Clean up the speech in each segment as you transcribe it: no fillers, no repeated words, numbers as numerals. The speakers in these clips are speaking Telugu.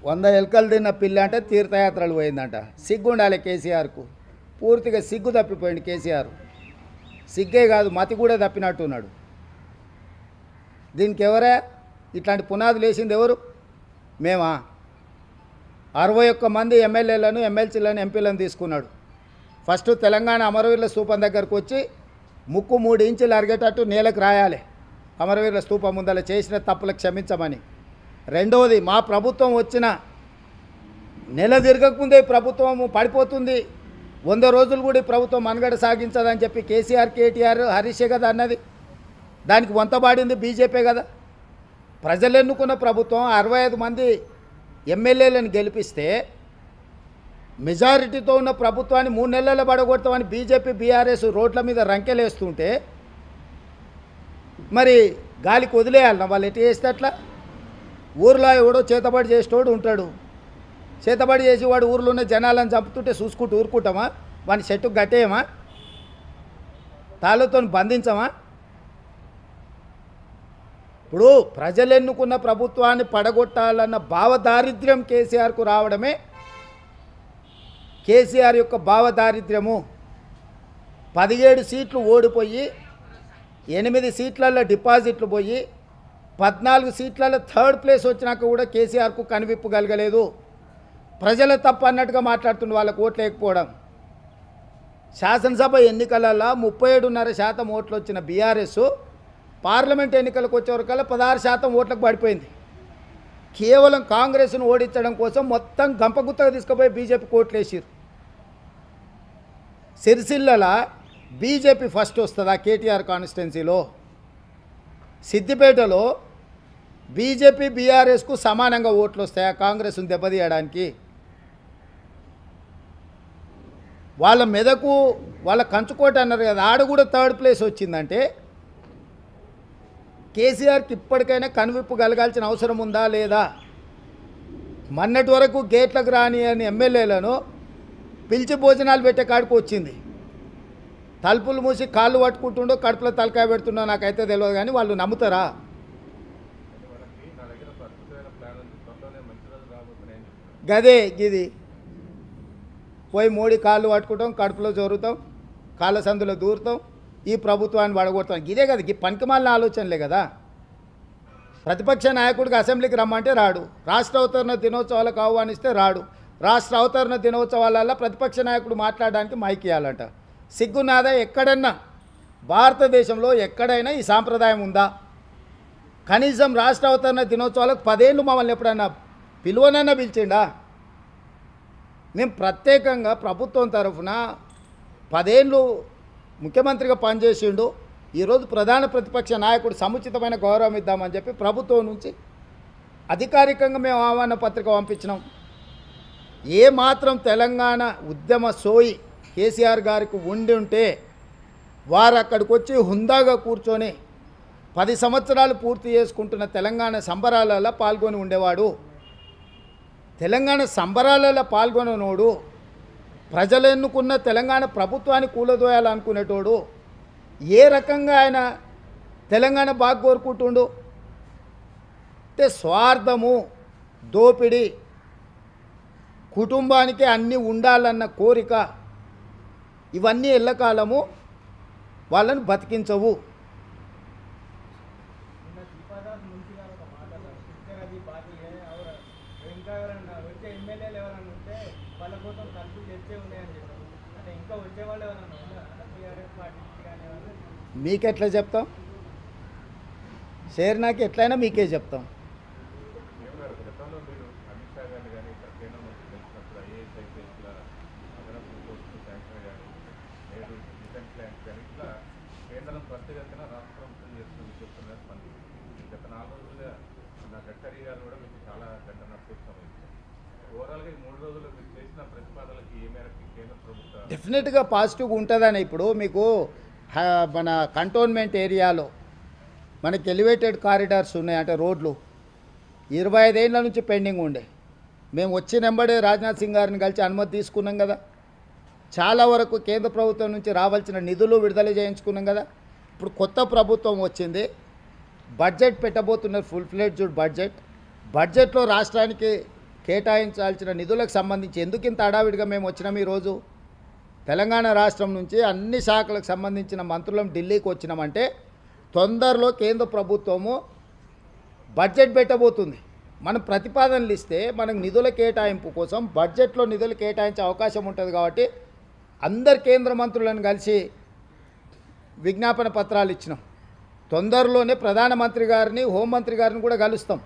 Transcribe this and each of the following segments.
100 ఎలుకలు తిన్న పిల్ల అంటే తీర్థయాత్రలు పోయిందంట. సిగ్గుండాలి కేసీఆర్కు. పూర్తిగా సిగ్గు తప్పిపోయింది కేసీఆర్. సిగ్గే కాదు మతి కూడా తప్పినట్టున్నాడు. దీనికి ఎవరే ఇట్లాంటి పునాదులు వేసింది ఎవరు? మేమా? 61 మంది ఎమ్మెల్యేలను ఎమ్మెల్సీలను ఎంపీలను తీసుకున్నాడు. ఫస్ట్ తెలంగాణ అమరవీరుల స్తూపం దగ్గరకు వచ్చి ముక్కు 3 ఇంచులు అరిగేటట్టు నేలకు రాయాలి, అమరవీరుల స్తూపం ముందర చేసిన తప్పులకు క్షమించమని. రెండవది, మా ప్రభుత్వం వచ్చిన నెల తిరగకముందే ప్రభుత్వం పడిపోతుంది, 100 రోజులు కూడా ఈ ప్రభుత్వం మనుగడ సాగించదని చెప్పి కేసీఆర్, కేటీఆర్, హరీషే కదా అన్నది. దానికి వంతబాడింది బీజేపీ కదా. ప్రజలు ఎన్నుకున్న ప్రభుత్వం 65 మంది ఎమ్మెల్యేలను గెలిపిస్తే మెజారిటీతో ఉన్న ప్రభుత్వాన్ని 3 నెలల్లో పడగొడతామని బీజేపీ, బీఆర్ఎస్ రోడ్ల మీద రంకెలేస్తుంటే మరి గాలికి వదిలేయాలన్నా వాళ్ళు? ఎటు చేస్తే అట్లా? ఊర్లో ఎవడో చేతబడి చేసేటోడు ఉంటాడు, చేతబడి చేసి వాడు ఊర్లో ఉన్న జనాలను చంపుతుంటే చూసుకుంటూ ఊరుకుంటామా? వాని చెట్టుకు గట్టేయమా? తాళ్ళతో బంధించమా? ఇప్పుడు ప్రజలు ఎన్నుకున్న ప్రభుత్వాన్ని పడగొట్టాలన్న భావదారిద్ర్యం కేసీఆర్కు రావడమే కేసీఆర్ యొక్క భావదారిద్ర్యము. 17 సీట్లు ఓడిపోయి 8 సీట్లలో డిపాజిట్లు పోయి 14 సీట్లలో థర్డ్ ప్లేస్ వచ్చినాక కూడా కేసీఆర్కు కనివిప్పు కలగలేదు. ప్రజల తప్పు అన్నట్టుగా మాట్లాడుతున్న వాళ్ళకు ఓట్లు లేకపోవడం. శాసనసభ ఎన్నికలలో 37.5% ఓట్లు వచ్చిన బీఆర్ఎస్ పార్లమెంట్ ఎన్నికలకు వచ్చేవరకల్లా 16% ఓట్లకు పడిపోయింది. కేవలం కాంగ్రెస్ను ఓడించడం కోసం మొత్తం గంపగుత్తగా తీసుకుపోయి బీజేపీకి ఓట్లు వేసారు. సిరిసిల్లలో బీజేపీ ఫస్ట్ వస్తుందా కేటీఆర్ కాన్స్టిట్యున్సీలో? సిద్దిపేటలో బీజేపీ, బీఆర్ఎస్కు సమానంగా ఓట్లు వస్తాయా కాంగ్రెస్ను దెబ్బతీయడానికి? వాళ్ళ మెదకు, వాళ్ళ కంచుకోట అన్నారు కదా, ఆడ కూడా థర్డ్ ప్లేస్ వచ్చిందంటే కేసీఆర్కి ఇప్పటికైనా కనువిప్పు కలగాల్సిన అవసరం ఉందా లేదా? మొన్నటి వరకు గేట్లకు రాని అని ఎమ్మెల్యేలను పిలిచి భోజనాలు పెట్టే కాడికి వచ్చింది. తలుపులు మూసి కాళ్ళు పట్టుకుంటుండో కడుపులో తలకాయ పెడుతుండో నాకైతే తెలియదు, కానీ వాళ్ళు నమ్ముతారా? గదే గిది పోయి మోడీ కాళ్ళు పట్టుకుంటాం, కడుపులో జోరుతాం, కాళ్ళ సందులో దూరుతాం, ఈ ప్రభుత్వాన్ని పడగొడతాం. ఇదే కదా, ఈ పనికిమాలిన ఆలోచనలే కదా. ప్రతిపక్ష నాయకుడికి అసెంబ్లీకి రమ్మంటే రాడు, రాష్ట్ర అవతరణ దినోత్సవాలకు ఆహ్వానిస్తే రాడు. రాష్ట్ర అవతరణ దినోత్సవాలలో ప్రతిపక్ష నాయకుడు మాట్లాడడానికి మైక్ ఇవ్వాలంట. సిగ్గునాదా? ఎక్కడన్నా భారతదేశంలో ఎక్కడైనా ఈ సాంప్రదాయం ఉందా? కనీసం రాష్ట్ర అవతరణ దినోత్సవాలకు 10 ఏళ్ళు మమ్మల్ని ఎప్పుడన్నా పిలువనన్నా పిలిచిండా? మేము ప్రత్యేకంగా ప్రభుత్వం తరఫున 10 ఏళ్ళు ముఖ్యమంత్రిగా పనిచేసిండు, ఈరోజు ప్రధాన ప్రతిపక్ష నాయకుడు సముచితమైన గౌరవం ఇద్దామని చెప్పి ప్రభుత్వం నుంచి అధికారికంగా మేము ఆహ్వాన పత్రిక పంపించినాం. ఏ మాత్రం తెలంగాణ ఉద్యమ సోయి కేసీఆర్ గారికి ఉండి ఉంటే వారు అక్కడికి వచ్చి హుందాగా కూర్చొని 10 సంవత్సరాలు పూర్తి చేసుకుంటున్న తెలంగాణ సంబరాలలో పాల్గొని ఉండేవాడు. తెలంగాణ సంబరాలలో పాల్గొననోడు, ప్రజలు ఎన్నుకున్న తెలంగాణ ప్రభుత్వాన్ని కూలదోయాలనుకునేటోడు ఏ రకంగా ఆయన తెలంగాణ బాగా కోరుకుంటుండు అంటే స్వార్థము, దోపిడీ, కుటుంబానికి అన్నీ ఉండాలన్న కోరిక, ఇవన్నీ ఎల్లకాలము వాళ్ళని బతికించవు. మీకెట్లా చెప్తాం? షేర్నాకి ఎట్లయినా మీకే చెప్తాం. డెఫినెట్గా పాజిటివ్గా ఉంటుందని. ఇప్పుడు మీకు మన కంటోన్మెంట్ ఏరియాలో మనకి ఎలివేటెడ్ కారిడార్స్ ఉన్నాయి, అంటే రోడ్లు 25 ఏళ్ళ నుంచి పెండింగ్ ఉండే. మేము వచ్చినెంబడే రాజ్నాథ్ సింగ్ గారిని కలిసి అనుమతి తీసుకున్నాం కదా. చాలా వరకు కేంద్ర ప్రభుత్వం నుంచి రావాల్సిన నిధులు విడుదల చేయించుకున్నాం కదా. ఇప్పుడు కొత్త ప్రభుత్వం వచ్చింది, బడ్జెట్ పెట్టబోతున్నారు, ఫుల్ ఫ్లెడ్జ్డ్ బడ్జెట్లో రాష్ట్రానికి కేటాయించాల్సిన నిధులకు సంబంధించి ఎందుకు ఇంత హడావిడిగా మేము వచ్చినాం ఈరోజు? తెలంగాణ రాష్ట్రం నుంచి అన్ని శాఖలకు సంబంధించిన మంత్రులం ఢిల్లీకి వచ్చినామంటే తొందరలో కేంద్ర ప్రభుత్వము బడ్జెట్ పెట్టబోతుంది. మనం ప్రతిపాదనలు ఇస్తే మనకు నిధుల కేటాయింపు కోసం బడ్జెట్లో నిధులు కేటాయించే అవకాశం ఉంటుంది. కాబట్టి అందరు కేంద్ర మంత్రులను కలిసి విజ్ఞాపన పత్రాలు ఇచ్చినాం. తొందరలోనే ప్రధానమంత్రి గారిని, హోంమంత్రి గారిని కూడా కలుస్తాం.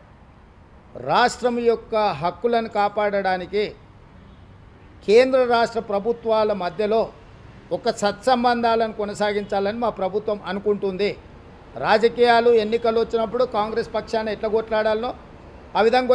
రాష్ట్రం యొక్క హక్కులను కాపాడడానికి కేంద్ర రాష్ట్ర ప్రభుత్వాల మధ్యలో ఒక సత్సంబంధాలను కొనసాగించాలని మా ప్రభుత్వం అనుకుంటుంది. రాజకీయాలు ఎన్నికలు వచ్చినప్పుడు కాంగ్రెస్ పక్షాన ఎట్లా కొట్లాడాలనో ఆ విధంగా